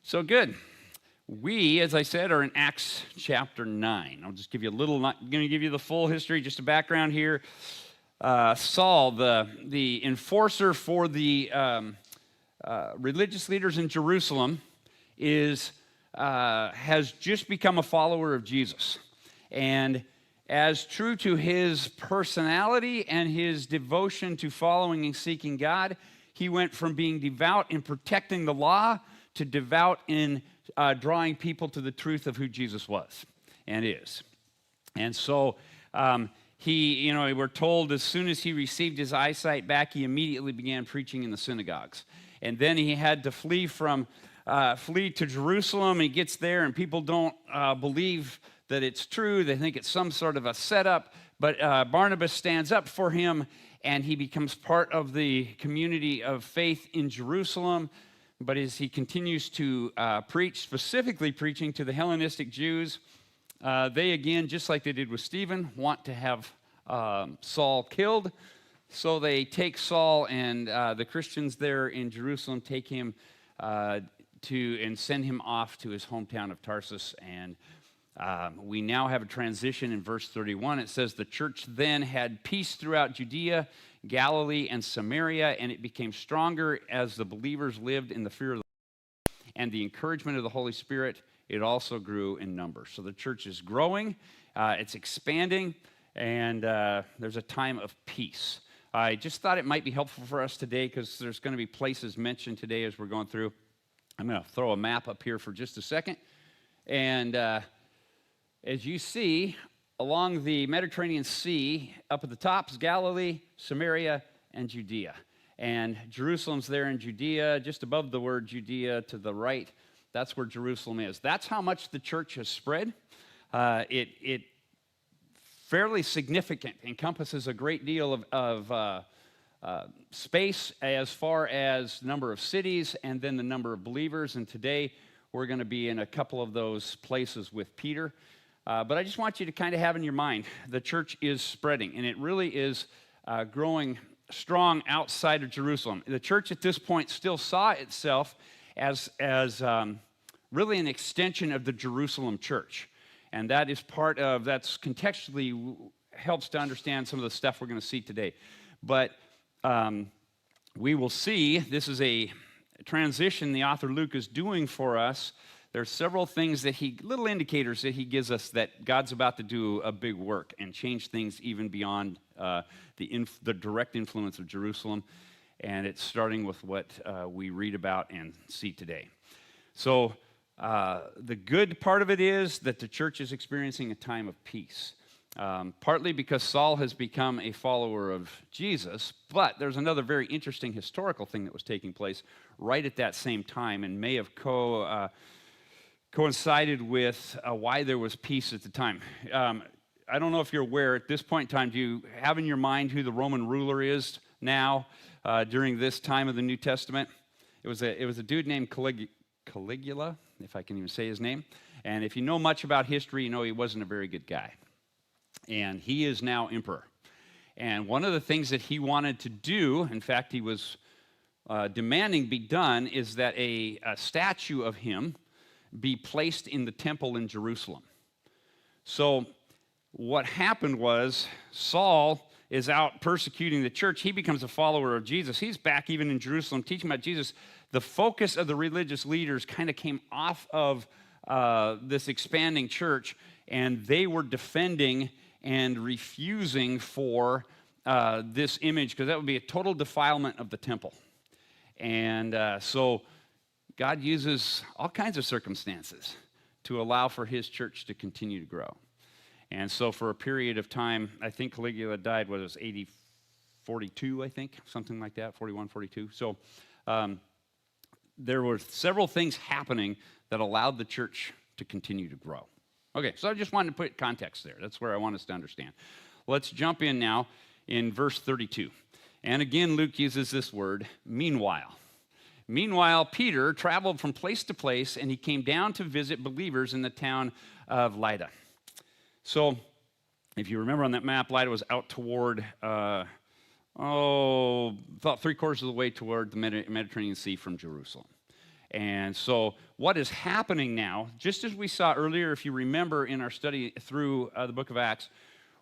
So good. We, as I said, are in Acts chapter 9. I'll just give you a little, not going to give you the full history, just a background here. Saul, the enforcer for the religious leaders in Jerusalem, has just become a follower of Jesus. And as true to his personality and his devotion to following and seeking God, he went from being devout in protecting the law to devout in drawing people to the truth of who Jesus was and is. And so we're told as soon as he received his eyesight back, he immediately began preaching in the synagogues. And then he had to flee to Jerusalem. He gets there, and people don't believe that it's true. They think it's some sort of a setup. But Barnabas stands up for him, and he becomes part of the community of faith in Jerusalem. But as he continues to preach, specifically preaching to the Hellenistic Jews, they again, just like they did with Stephen, want to have Saul killed. So they take Saul, and the Christians there in Jerusalem take him and send him off to his hometown of Tarsus. And we now have a transition in verse 31. It says, "The church then had peace throughout Judea, Galilee, and Samaria, and it became stronger as the believers lived in the fear of the Lord and the encouragement of the Holy Spirit. It also grew in number." So the church is growing, it's expanding, and there's a time of peace. I just thought it might be helpful for us today because there's going to be places mentioned today as we're going through. I'm going to throw a map up here for just a second. And as you see, along the Mediterranean Sea, up at the top is Galilee, Samaria, and Judea. And Jerusalem's there in Judea, just above the word Judea to the right. That's where Jerusalem is. That's how much the church has spread. It fairly significant, encompasses a great deal of space as far as number of cities and then the number of believers. And today we're going to be in a couple of those places with Peter. But I just want you to kind of have in your mind, the church is spreading, and it really is growing strong outside of Jerusalem. The church at this point still saw itself as really an extension of the Jerusalem church. And that is that's contextually helps to understand some of the stuff we're going to see today. But we will see, this is a transition the author Luke is doing for us. There's several things little indicators that he gives us that God's about to do a big work and change things even beyond the direct influence of Jerusalem. And it's starting with what we read about and see today. So the good part of it is that the church is experiencing a time of peace. Partly because Saul has become a follower of Jesus, but there's another very interesting historical thing that was taking place right at that same time and may have coincided with why there was peace at the time. I don't know if you're aware, at this point in time, do you have in your mind who the Roman ruler is now during this time of the New Testament? It was a dude named Caligula, if I can even say his name. And if you know much about history, you know he wasn't a very good guy. And he is now emperor. And one of the things that he wanted to do, in fact, he was demanding be done, is that a statue of him be placed in the temple in Jerusalem. So what happened was Saul is out persecuting the church. He becomes a follower of Jesus. He's back even in Jerusalem teaching about Jesus. The focus of the religious leaders kind of came off of this expanding church, and they were defending and refusing for this image because that would be a total defilement of the temple. And so God uses all kinds of circumstances to allow for his church to continue to grow. And so for a period of time, I think Caligula died, what it was, 42, I think, something like that, 41, 42. So there were several things happening that allowed the church to continue to grow. Okay, so I just wanted to put context there. That's where I want us to understand. Let's jump in now in verse 32. And again, Luke uses this word, meanwhile. Meanwhile, Peter traveled from place to place, and he came down to visit believers in the town of Lydda. So, if you remember on that map, Lydda was out toward, about 3/4 of the way toward the Mediterranean Sea from Jerusalem. And so what is happening now, just as we saw earlier, if you remember in our study through the book of Acts,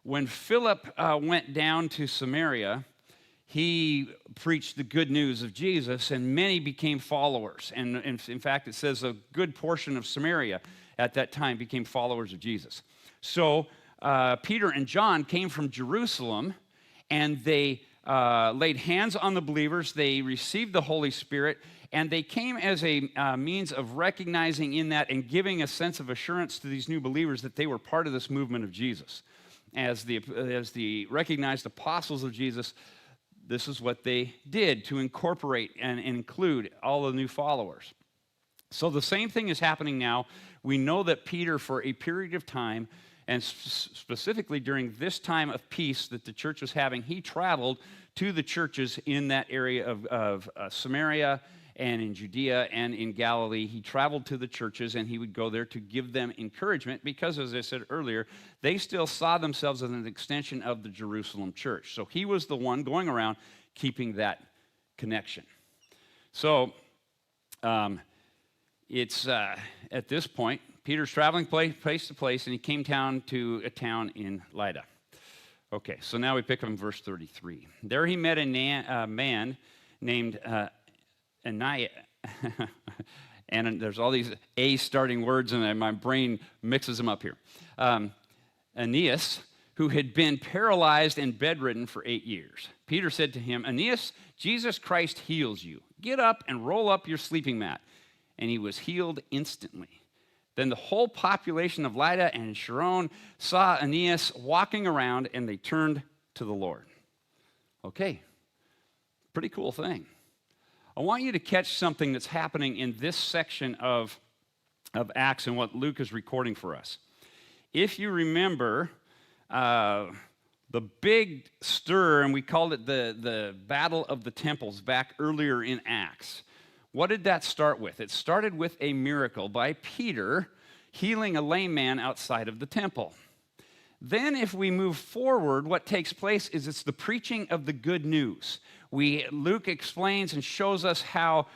when Philip went down to Samaria, he preached the good news of Jesus, and many became followers. And in fact, it says a good portion of Samaria at that time became followers of Jesus. So Peter and John came from Jerusalem, and they laid hands on the believers. They received the Holy Spirit, and they came as a means of recognizing in that and giving a sense of assurance to these new believers that they were part of this movement of Jesus. As the recognized apostles of Jesus, this is what they did to incorporate and include all the new followers. So the same thing is happening now. We know that Peter, for a period of time, and specifically during this time of peace that the church was having, he traveled to the churches in that area of Samaria and in Judea and in Galilee. He traveled to the churches, and he would go there to give them encouragement because, as I said earlier, they still saw themselves as an extension of the Jerusalem church. So he was the one going around keeping that connection. So it's at this point, Peter's traveling place to place, and he came down to a town in Lydda. Okay, so now we pick up in verse 33. There he met a man named Ananias, and there's all these A-starting words, and my brain mixes them up here. Aeneas, who had been paralyzed and bedridden for 8 years. Peter said to him, Aeneas, Jesus Christ heals you. Get up and roll up your sleeping mat. And he was healed instantly. Then the whole population of Lydda and Sharon saw Aeneas walking around, and they turned to the Lord. Okay, pretty cool thing. I want you to catch something that's happening in this section of Acts and what Luke is recording for us. If you remember the big stir, and we called it the Battle of the Temples back earlier in Acts, what did that start with? It started with a miracle by Peter healing a lame man outside of the temple. Then if we move forward, what takes place is it's the preaching of the good news. Luke explains and shows us how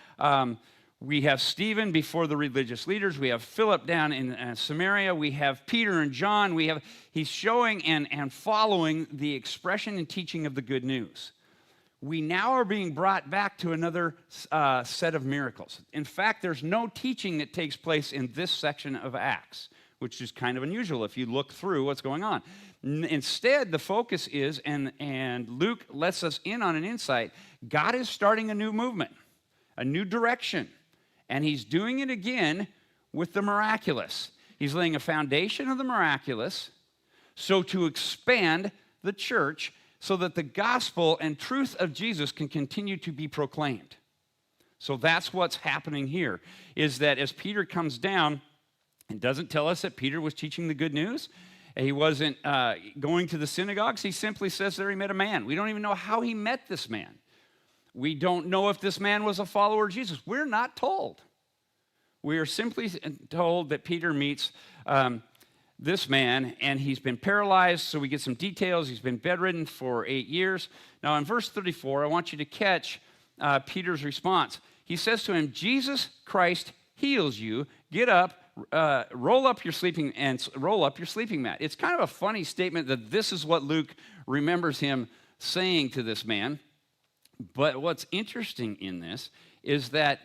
we have Stephen before the religious leaders. We have Philip down in Samaria. We have Peter and John. He's showing and following the expression and teaching of the good news. We now are being brought back to another set of miracles. In fact, there's no teaching that takes place in this section of Acts, which is kind of unusual if you look through what's going on. Instead, the focus is, and Luke lets us in on an insight, God is starting a new movement, a new direction, and he's doing it again with the miraculous. He's laying a foundation of the miraculous so to expand the church so that the gospel and truth of Jesus can continue to be proclaimed. So that's what's happening here, is that as Peter comes down, it doesn't tell us that Peter was teaching the good news. He wasn't going to the synagogues. He simply says there he met a man. We don't even know how he met this man. We don't know if this man was a follower of Jesus. We're not told. We are simply told that Peter meets this man, and he's been paralyzed, so we get some details. He's been bedridden for 8 years. Now, in verse 34, I want you to catch Peter's response. He says to him, Jesus Christ heals you. Get up, roll up your sleeping mat. It's kind of a funny statement that this is what Luke remembers him saying to this man. But what's interesting in this is that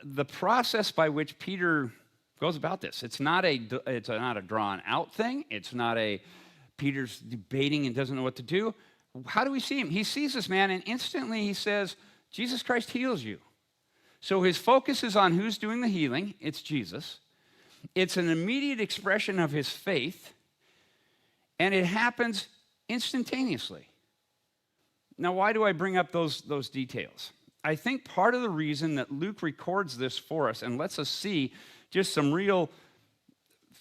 the process by which Peter goes about this, it's not a drawn out thing. It's not Peter's debating and doesn't know what to do. How do we see him? He sees this man, and instantly he says, Jesus Christ heals you. So his focus is on who's doing the healing. It's Jesus. It's an immediate expression of his faith, and it happens instantaneously. Now, why do I bring up those details? I think part of the reason that Luke records this for us and lets us see just some real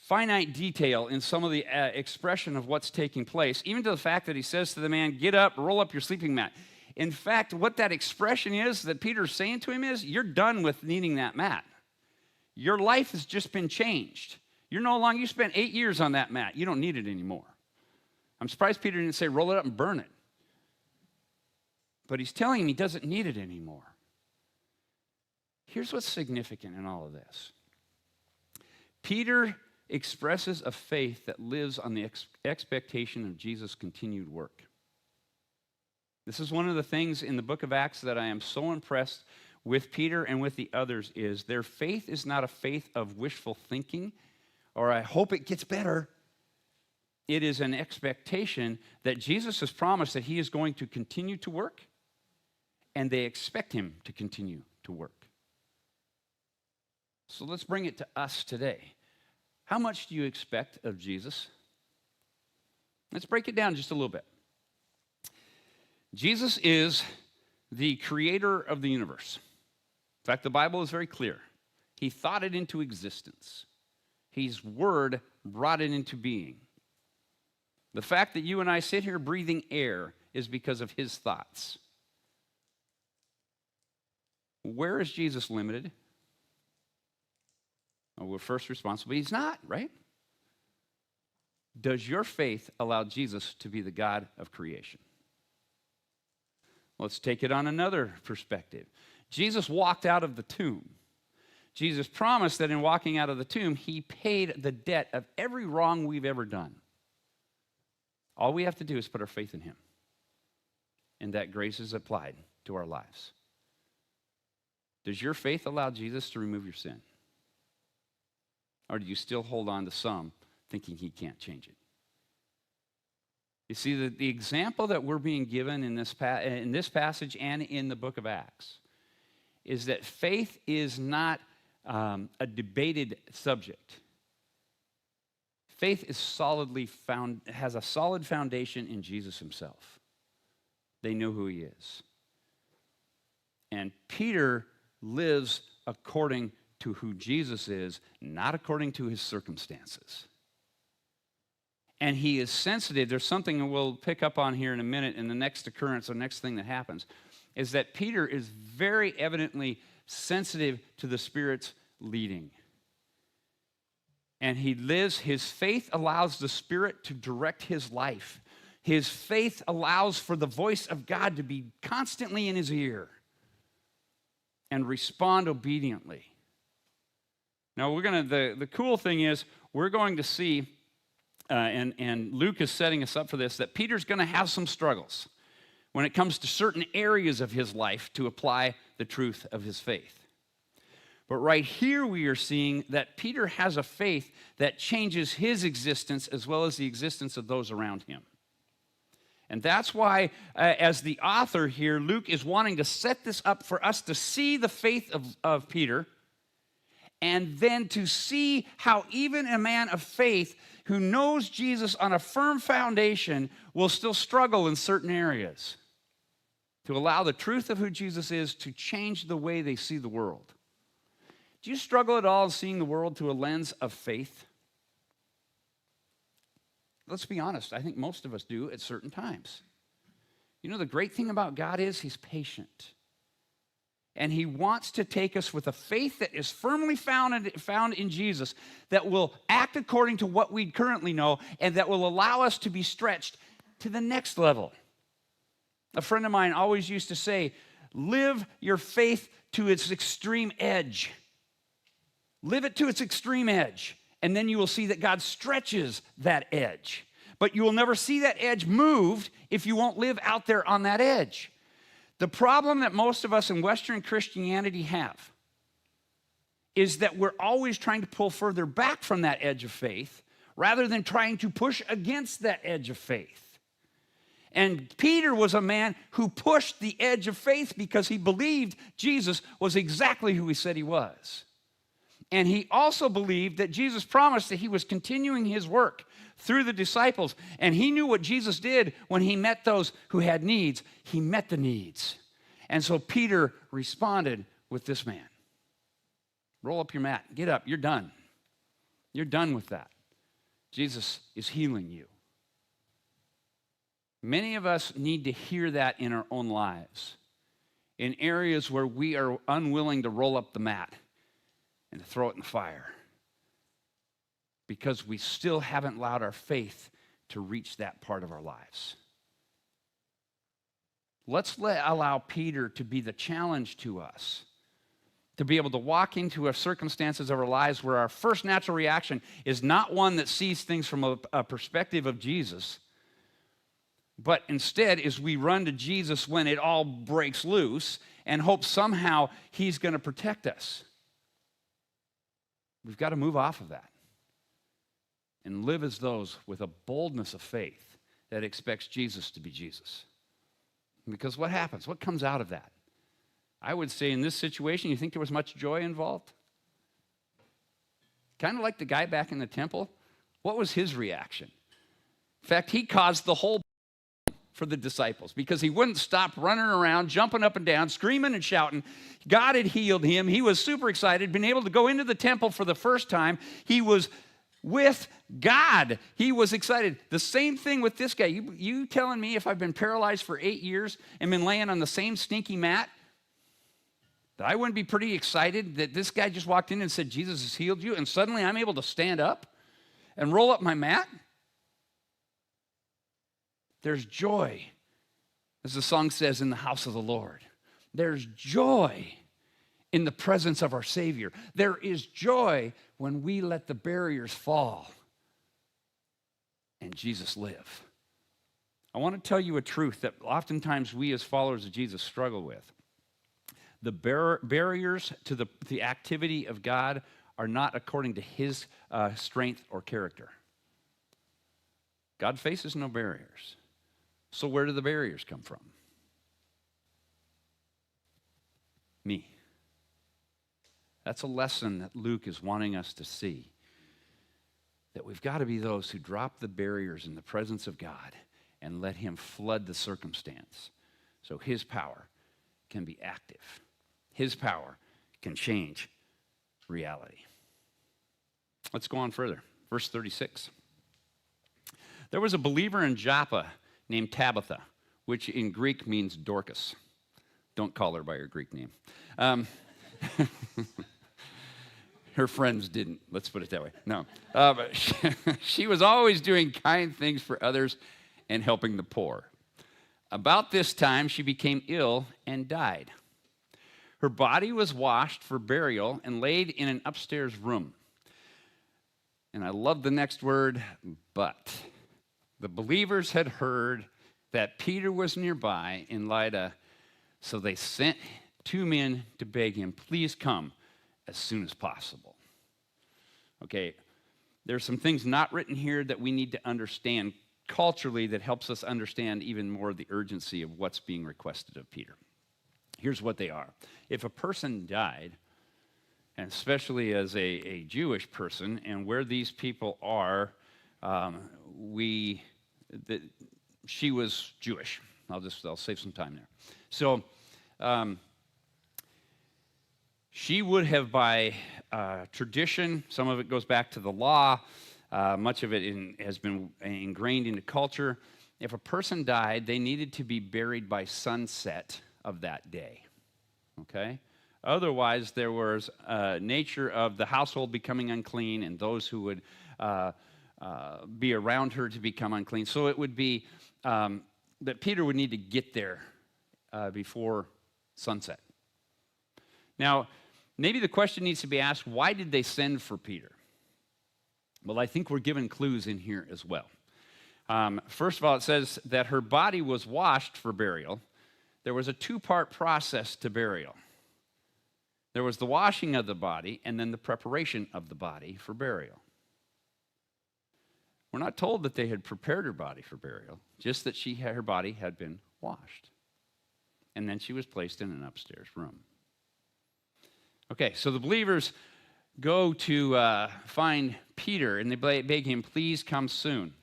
finite detail in some of the expression of what's taking place, even to the fact that he says to the man, get up, roll up your sleeping mat. In fact, what that expression is that Peter's saying to him is, you're done with needing that mat. Your life has just been changed. You spent 8 years on that mat. You don't need it anymore. I'm surprised Peter didn't say, roll it up and burn it. But he's telling him he doesn't need it anymore. Here's what's significant in all of this. Peter expresses a faith that lives on the expectation of Jesus' continued work. This is one of the things in the book of Acts that I am so impressed with Peter and with the others is their faith is not a faith of wishful thinking or I hope it gets better. It is an expectation that Jesus has promised that he is going to continue to work, and they expect him to continue to work. So let's bring it to us today. How much do you expect of Jesus? Let's break it down just a little bit. Jesus is the creator of the universe. In fact, the Bible is very clear. He thought it into existence. His word brought it into being. The fact that you and I sit here breathing air is because of his thoughts. Where is Jesus limited? Well, we're first responsible. He's not, right? Does your faith allow Jesus to be the God of creation? Let's take it on another perspective. Jesus walked out of the tomb. Jesus promised that in walking out of the tomb, he paid the debt of every wrong we've ever done. All we have to do is put our faith in him. And that grace is applied to our lives. Does your faith allow Jesus to remove your sin? Or do you still hold on to some, thinking he can't change it? You see, the example that we're being given in this passage and in the book of Acts is that faith is not a debated subject. Faith is has a solid foundation in Jesus himself. They know who he is. And Peter lives according to who Jesus is, not according to his circumstances. And he is sensitive. There's something that we'll pick up on here in a minute in the next occurrence or next thing that happens, is that Peter is very evidently sensitive to the Spirit's leading. And his faith allows the Spirit to direct his life. His faith allows for the voice of God to be constantly in his ear and respond obediently. Now, the cool thing is, we're going to see, and Luke is setting us up for this, that Peter's going to have some struggles when it comes to certain areas of his life to apply the truth of his faith. But right here we are seeing that Peter has a faith that changes his existence as well as the existence of those around him. And that's why, as the author here, Luke is wanting to set this up for us to see the faith of Peter, and then to see how even a man of faith who knows Jesus on a firm foundation will still struggle in certain areas, to allow the truth of who Jesus is to change the way they see the world. Do you struggle at all seeing the world through a lens of faith? Let's be honest, I think most of us do at certain times. You know, the great thing about God is he's patient. And he wants to take us with a faith that is firmly found in Jesus, that will act according to what we currently know, and that will allow us to be stretched to the next level. A friend of mine always used to say, live your faith to its extreme edge. Live it to its extreme edge, and then you will see that God stretches that edge. But you will never see that edge moved if you won't live out there on that edge. The problem that most of us in Western Christianity have is that we're always trying to pull further back from that edge of faith rather than trying to push against that edge of faith. And Peter was a man who pushed the edge of faith because he believed Jesus was exactly who he said he was. And he also believed that Jesus promised that he was continuing his work through the disciples. And he knew what Jesus did when he met those who had needs. He met the needs. And so Peter responded with this man. Roll up your mat. Get up. You're done. You're done with that. Jesus is healing you. Many of us need to hear that in our own lives, in areas where we are unwilling to roll up the mat and to throw it in the fire, because we still haven't allowed our faith to reach that part of our lives. Let's allow Peter to be the challenge to us to be able to walk into circumstances of our lives where our first natural reaction is not one that sees things from a perspective of Jesus, but instead is we run to Jesus when it all breaks loose and hope somehow he's going to protect us. We've got to move off of that and live as those with a boldness of faith that expects Jesus to be Jesus. Because what happens? What comes out of that? I would say in this situation, you think there was much joy involved? Kind of like the guy back in the temple. What was his reaction? In fact, he caused the whole for the disciples because he wouldn't stop running around, jumping up and down, screaming and shouting. God had healed him. He was super excited, been able to go into the temple for the first time. He was with God. He was excited. The same thing with this guy. You telling me if I've been paralyzed for 8 years and been laying on the same stinky mat, that I wouldn't be pretty excited that this guy just walked in and said, Jesus has healed you, and suddenly I'm able to stand up and roll up my mat? There's joy, as the song says, in the house of the Lord. There's joy in the presence of our Savior. There is joy when we let the barriers fall and Jesus live. I want to tell you a truth that oftentimes we as followers of Jesus struggle with. The barriers to the activity of God are not according to his strength or character. God faces no barriers. So where do the barriers come from? Me. That's a lesson that Luke is wanting us to see. That we've got to be those who drop the barriers in the presence of God and let him flood the circumstance so his power can be active. His power can change reality. Let's go on further. Verse 36. There was a believer in Joppa named Tabitha, which in Greek means Dorcas. Don't call her by her Greek name. Her friends didn't. Let's put it that way. No. But she was always doing kind things for others and helping the poor. About this time, she became ill and died. Her body was washed for burial and laid in an upstairs room. And I love the next word, but. The believers had heard that Peter was nearby in Lydda, so they sent 2 men to beg him, please come as soon as possible. Okay, there's some things not written here that we need to understand culturally that helps us understand even more the urgency of what's being requested of Peter. Here's what they are. If a person died, and especially as a Jewish person, and where these people are, she was Jewish. I'll save some time there. So she would have, by tradition, some of it goes back to the law, much of it has been ingrained into culture. If a person died, they needed to be buried by sunset of that day. Okay? Otherwise, there was nature of the household becoming unclean and those who would be around her to become unclean. So it would be that Peter would need to get there before sunset. Now, maybe the question needs to be asked, why did they send for Peter? Well, I think we're given clues in here as well. First of all, it says that her body was washed for burial. There was a 2-part process to burial. There was the washing of the body and then the preparation of the body for burial. We're not told that they had prepared her body for burial, just that her body had been washed. And then she was placed in an upstairs room. Okay, so the believers go to find Peter, and they beg him, please come soon.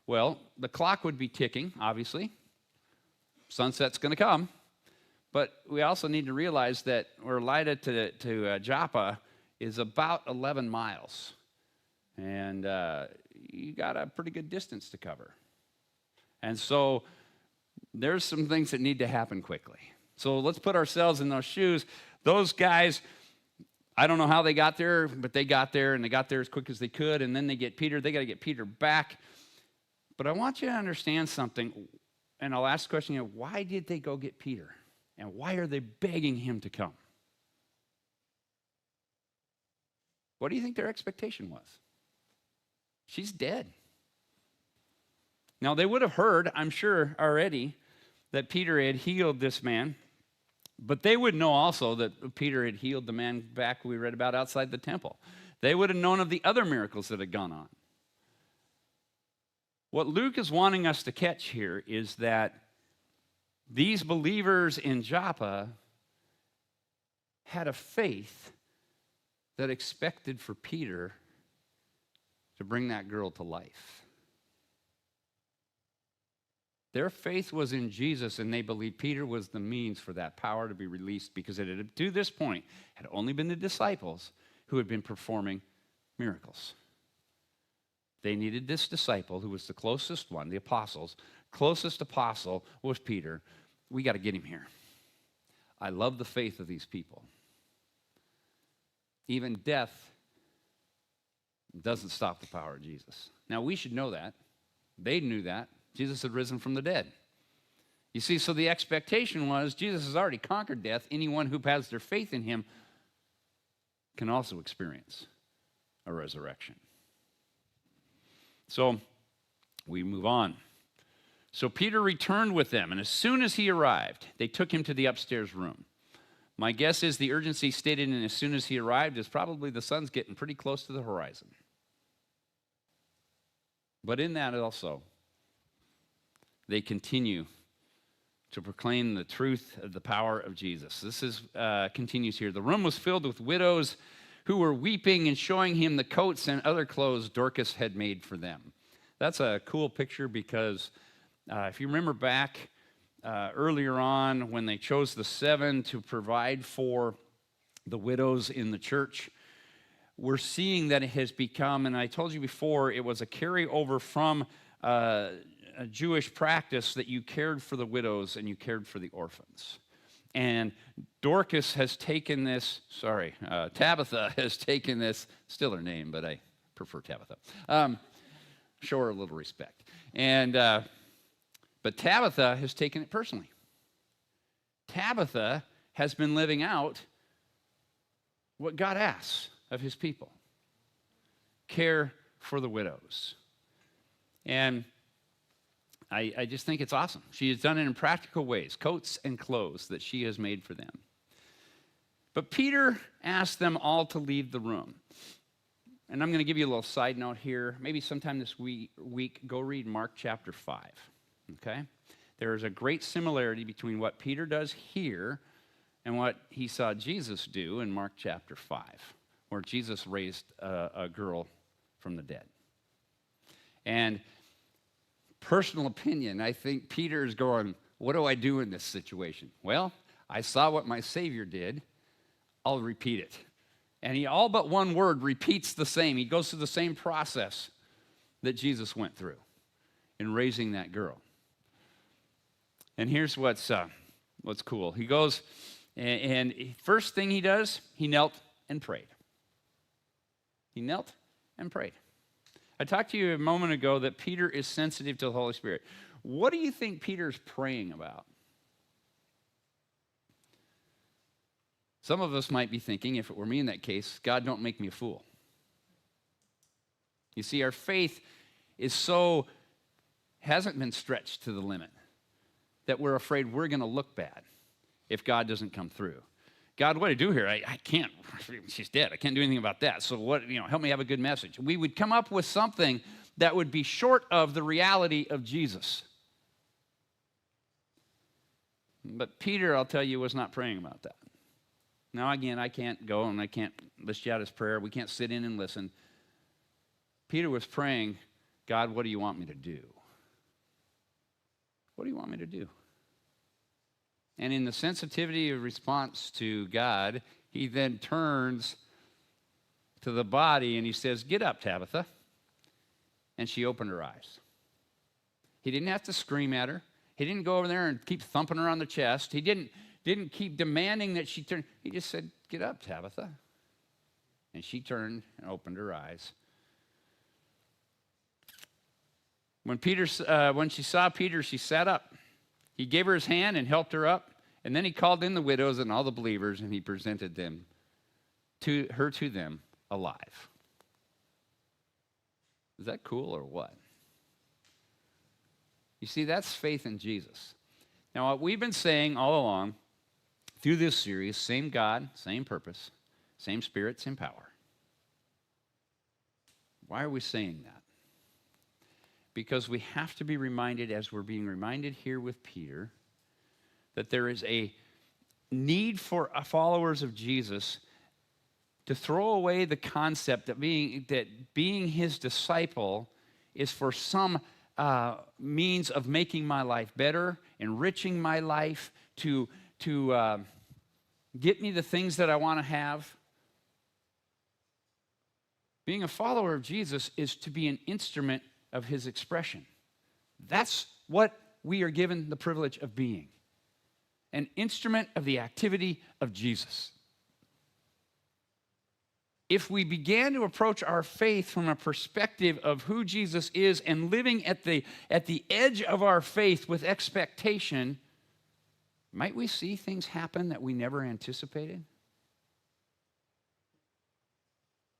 Well, the clock would be ticking, obviously. Sunset's going to come. But we also need to realize that where Lydda to Joppa is about 11 miles. And you got a pretty good distance to cover. And so there's some things that need to happen quickly. So let's put ourselves in those shoes. Those guys, I don't know how they got there, but they got there, and they got there as quick as they could, and then they get Peter. They got to get Peter back. But I want you to understand something, and I'll ask the question, why did they go get Peter? And why are they begging him to come? What do you think their expectation was? She's dead. Now, they would have heard, I'm sure, already that Peter had healed this man, but they would know also that Peter had healed the man back we read about outside the temple. They would have known of the other miracles that had gone on. What Luke is wanting us to catch here is that these believers in Joppa had a faith that expected for Peter to bring that girl to life. Their faith was in Jesus, and they believed Peter was the means for that power to be released, because it had, to this point, had only been the disciples who had been performing miracles. They needed this disciple who was the closest one, the apostles. Closest apostle was Peter. We got to get him here. I love the faith of these people. Even death doesn't stop the power of Jesus. Now, we should know that. They knew that. Jesus had risen from the dead. You see, so the expectation was Jesus has already conquered death. Anyone who has their faith in him can also experience a resurrection. So we move on. So Peter returned with them, and as soon as he arrived, they took him to the upstairs room. My guess is the urgency stated in as soon as he arrived is probably the sun's getting pretty close to the horizon. But in that also, they continue to proclaim the truth of the power of Jesus. This is continues here. The room was filled with widows who were weeping and showing him the coats and other clothes Dorcas had made for them. That's a cool picture because if you remember back earlier on when they chose the 7 to provide for the widows in the church, we're seeing that it has become, and I told you before, it was a carryover from a Jewish practice that you cared for the widows and you cared for the orphans. And Dorcas has taken this, Tabitha has taken this, still her name, but I prefer Tabitha. Show her a little respect. And but Tabitha has taken it personally. Tabitha has been living out what God asks of his people. Care for the widows. And I just think it's awesome. She has done it in practical ways, coats and clothes that she has made for them. But Peter asked them all to leave the room. And I'm going to give you a little side note here. Maybe sometime this week, go read Mark chapter 5. Okay? There is a great similarity between what Peter does here and what he saw Jesus do in Mark chapter 5, where Jesus raised a girl from the dead. And personal opinion, I think Peter is going, what do I do in this situation? Well, I saw what my Savior did. I'll repeat it. And he all but one word repeats the same. He goes through the same process that Jesus went through in raising that girl. And here's what's cool. He goes, and first thing he does, he knelt and prayed. He knelt and prayed. I talked to you a moment ago that Peter is sensitive to the Holy Spirit. What do you think Peter's praying about? Some of us might be thinking, if it were me in that case, God, don't make me a fool. You see, our faith hasn't been stretched to the limit that we're afraid we're going to look bad if God doesn't come through. God, what do I do here? I can't. She's dead. I can't do anything about that. So what? Help me have a good message. We would come up with something that would be short of the reality of Jesus. But Peter, I'll tell you, was not praying about that. Now, again, I can't go and I can't list you out his prayer. We can't sit in and listen. Peter was praying, God, what do you want me to do? What do you want me to do? And in the sensitivity of response to God, he then turns to the body and he says, get up, Tabitha. And she opened her eyes. He didn't have to scream at her. He didn't go over there and keep thumping her on the chest. He didn't keep demanding that she turn. He just said, get up, Tabitha. And she turned and opened her eyes. When she saw Peter, she sat up. He gave her his hand and helped her up, and then he called in the widows and all the believers, and he presented them to them alive. Is that cool or what? You see, that's faith in Jesus. Now, what we've been saying all along through this series, same God, same purpose, same Spirit, same power. Why are we saying that? Because we have to be reminded, as we're being reminded here with Peter, that there is a need for followers of Jesus to throw away the concept that being his disciple is for some means of making my life better, enriching my life, to get me the things that I want to have. Being a follower of Jesus is to be an instrument of his expression. That's what we are given the privilege of being. An instrument of the activity of Jesus. If we began to approach our faith from a perspective of who Jesus is and living at the edge of our faith with expectation, might we see things happen that we never anticipated?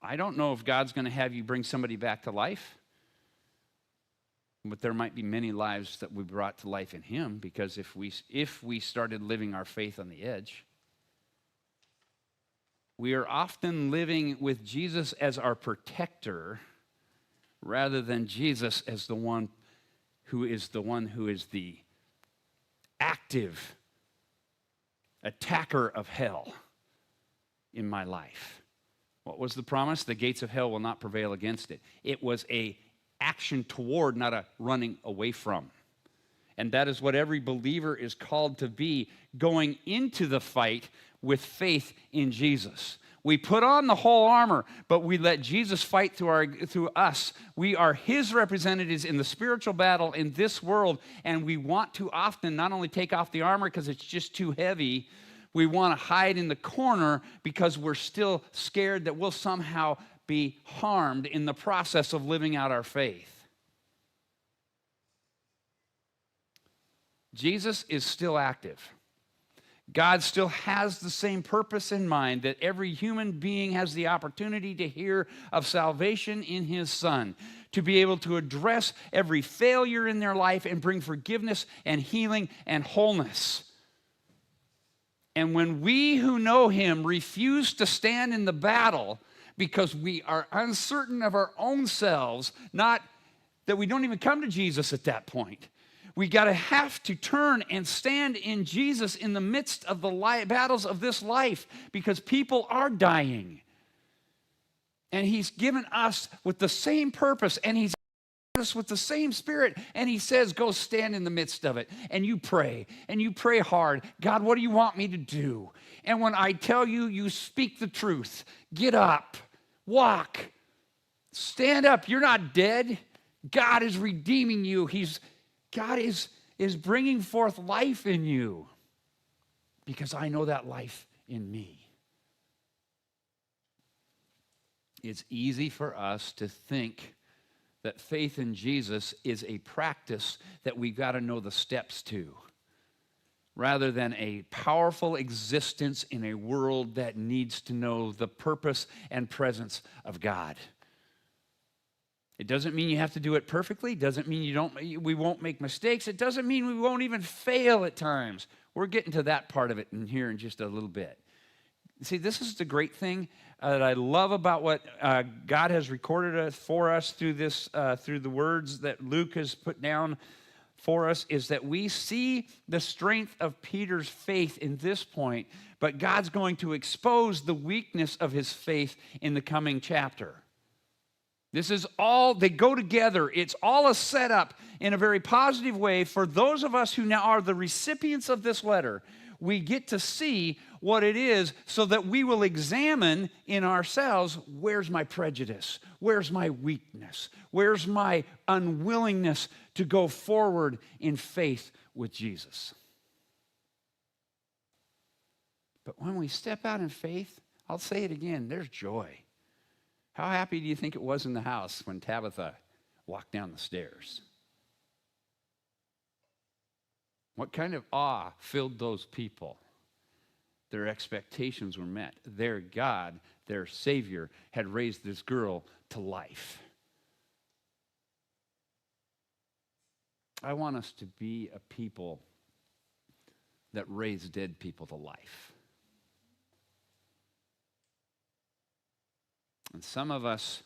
I don't know if God's going to have you bring somebody back to life, but there might be many lives that we brought to life in him, because if we started living our faith on the edge, we are often living with Jesus as our protector rather than Jesus as the one who is the active attacker of hell in my life. What was the promise? The gates of hell will not prevail against it. It was an action toward, not a running away from. And that is what every believer is called to be, going into the fight with faith in Jesus. We put on the whole armor, but we let Jesus fight through us. We are his representatives in the spiritual battle in this world, and we want to often not only take off the armor because it's just too heavy, we want to hide in the corner because we're still scared that we'll somehow be harmed in the process of living out our faith. Jesus is still active. God still has the same purpose in mind, that every human being has the opportunity to hear of salvation in his Son, to be able to address every failure in their life and bring forgiveness and healing and wholeness. And when we who know him refuse to stand in the battle because we are uncertain of our own selves, not that we don't even come to Jesus at that point, we have to turn and stand in Jesus in the midst of the battles of this life, because people are dying. And he's given us with the same purpose, and he's given us with the same Spirit, and he says, go stand in the midst of it. And you pray hard. God, what do you want me to do? And when I tell you, you speak the truth. Get up, walk, stand up. You're not dead. God is redeeming you. God is bringing forth life in you, because I know that life in me. It's easy for us to think that faith in Jesus is a practice that we've got to know the steps to, rather than a powerful existence in a world that needs to know the purpose and presence of God. It doesn't mean you have to do it perfectly. It doesn't mean we won't make mistakes. It doesn't mean we won't even fail at times. We're getting to that part of it here in just a little bit. See, this is the great thing that I love about what God has recorded for us through the words that Luke has put down for us, is that we see the strength of Peter's faith in this point, but God's going to expose the weakness of his faith in the coming chapter. This is all, they go together. It's all a setup in a very positive way for those of us who now are the recipients of this letter. We get to see what it is so that we will examine in ourselves, where's my prejudice? Where's my weakness? Where's my unwillingness to go forward in faith with Jesus? But when we step out in faith, I'll say it again, there's joy. How happy do you think it was in the house when Tabitha walked down the stairs? What kind of awe filled those people? Their expectations were met. Their God, their Savior had raised this girl to life. I want us to be a people that raise dead people to life. And some of us,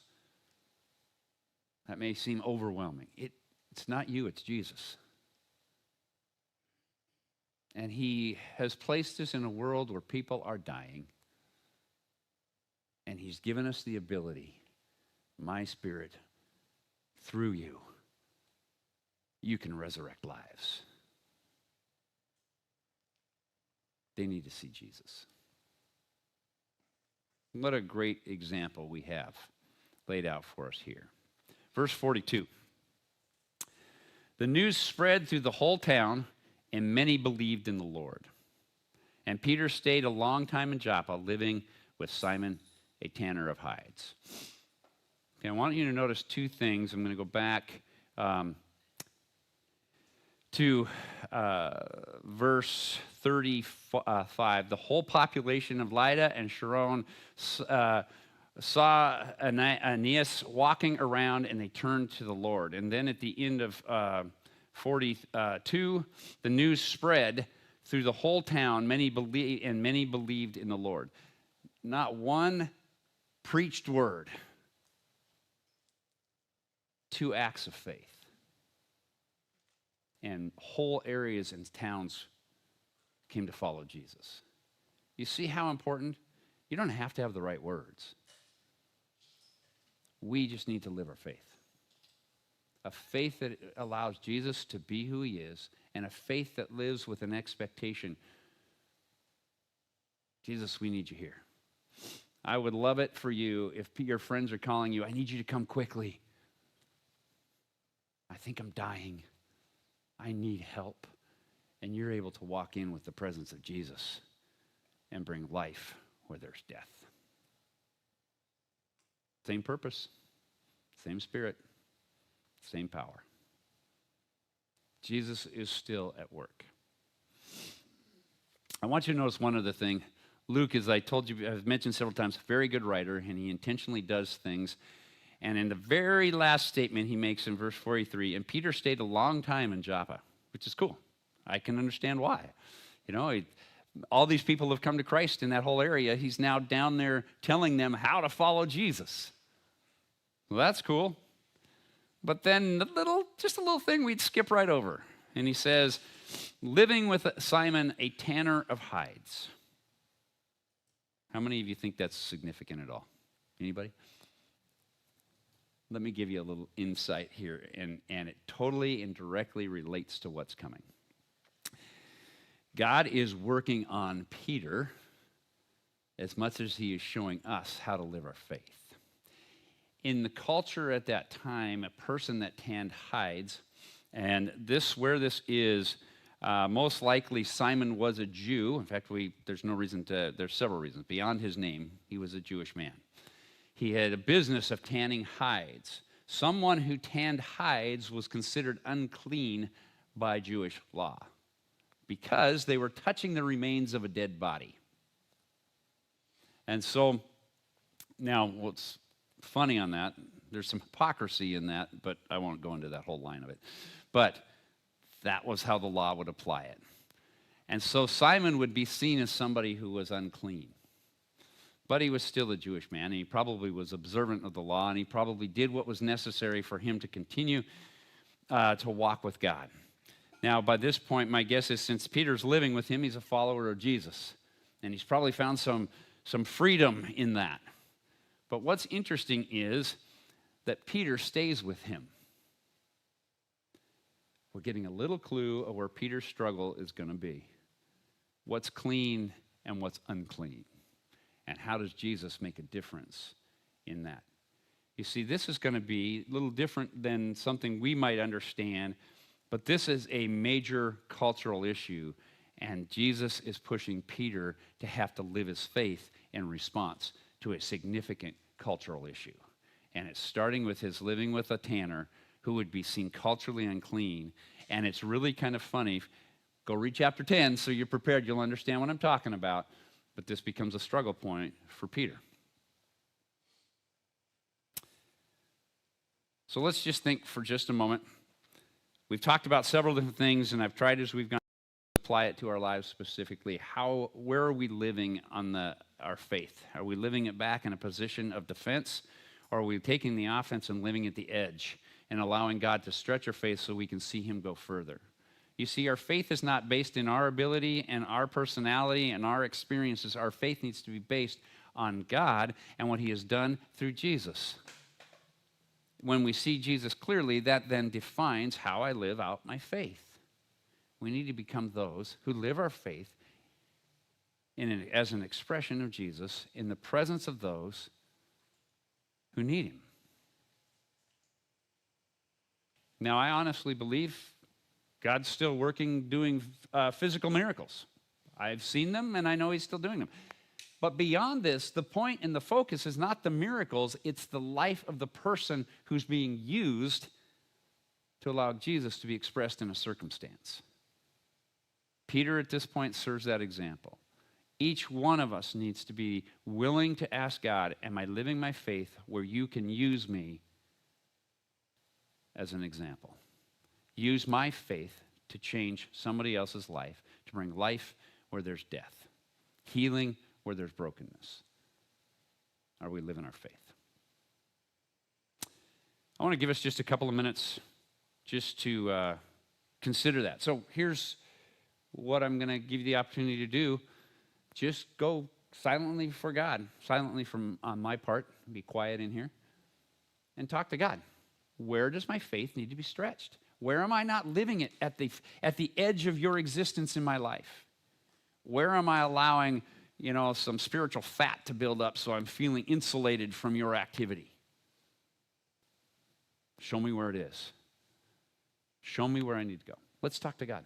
that may seem overwhelming. It's not you, it's Jesus. And he has placed us in a world where people are dying. And he's given us the ability, my Spirit, through you, you can resurrect lives. They need to see Jesus. What a great example we have laid out for us here. Verse 42. The news spread through the whole town, and many believed in the Lord. And Peter stayed a long time in Joppa, living with Simon, a tanner of hides. Okay, I want you to notice two things. I'm going to go back to verse 35. The whole population of Lydda and Sharon saw Aeneas walking around, and they turned to the Lord. And then at the end of 42, the news spread through the whole town, many believed in the Lord. Not one preached word. 2 acts of faith. And whole areas and towns came to follow Jesus. You see how important? You don't have to have the right words. We just need to live our faith. A faith that allows Jesus to be who he is, and a faith that lives with an expectation. Jesus, we need you here. I would love it for you if your friends are calling you, I need you to come quickly. I think I'm dying. I need help. And you're able to walk in with the presence of Jesus and bring life where there's death. Same purpose, same Spirit, same power. Jesus is still at work. I want you to notice one other thing. Luke, as I told you, I've mentioned several times, a very good writer, and he intentionally does things. And in the very last statement he makes in verse 43, and Peter stayed a long time in Joppa, which is cool. I can understand why. You know, all these people have come to Christ in that whole area. He's now down there telling them how to follow Jesus. Well, that's cool. But then just a little thing we'd skip right over. And he says, living with Simon, a tanner of hides. How many of you think that's significant at all? Anybody? Let me give you a little insight here, and it totally and directly relates to what's coming. God is working on Peter as much as he is showing us how to live our faith. In the culture at that time, a person that tanned hides, and where this is, most likely Simon was a Jew. In fact, there's several reasons. Beyond his name, he was a Jewish man. He had a business of tanning hides. Someone who tanned hides was considered unclean by Jewish law because they were touching the remains of a dead body. And so, now what's funny on that, there's some hypocrisy in that, but I won't go into that whole line of it. But that was how the law would apply it. And so Simon would be seen as somebody who was unclean. But he was still a Jewish man, and he probably was observant of the law, and he probably did what was necessary for him to continue to walk with God. Now, by this point, my guess is since Peter's living with him, he's a follower of Jesus, and he's probably found some freedom in that. But what's interesting is that Peter stays with him. We're getting a little clue of where Peter's struggle is going to be. What's clean and what's unclean. And how does Jesus make a difference in that? You see, this is going to be a little different than something we might understand, but this is a major cultural issue, and Jesus is pushing Peter to have to live his faith in response to a significant cultural issue. And it's starting with his living with a tanner who would be seen culturally unclean, and it's really kind of funny. Go read chapter 10 so you're prepared. You'll understand what I'm talking about. But this becomes a struggle point for Peter. So let's just think for just a moment. We've talked about several different things, and I've tried as we've gone to apply it to our lives specifically. Where are we living on our faith? Are we living it back in a position of defense, or are we taking the offense and living at the edge and allowing God to stretch our faith so we can see him go further? You see, our faith is not based in our ability and our personality and our experiences. Our faith needs to be based on God and what he has done through Jesus. When we see Jesus clearly, that then defines how I live out my faith. We need to become those who live our faith as an expression of Jesus in the presence of those who need him. Now, I honestly believe God's still working, doing physical miracles. I've seen them, and I know he's still doing them. But beyond this, the point and the focus is not the miracles, it's the life of the person who's being used to allow Jesus to be expressed in a circumstance. Peter, at this point, serves that example. Each one of us needs to be willing to ask God, am I living my faith where you can use me as an example? Use my faith to change somebody else's life, to bring life where there's death, healing where there's brokenness. Are we living our faith? I want to give us just a couple of minutes just to consider that. So here's what I'm going to give you the opportunity to do. Just go silently for God, silently on my part, be quiet in here, and talk to God. Where does my faith need to be stretched? Where am I not living it at the edge of your existence in my life? Where am I allowing, some spiritual fat to build up so I'm feeling insulated from your activity? Show me where it is. Show me where I need to go. Let's talk to God.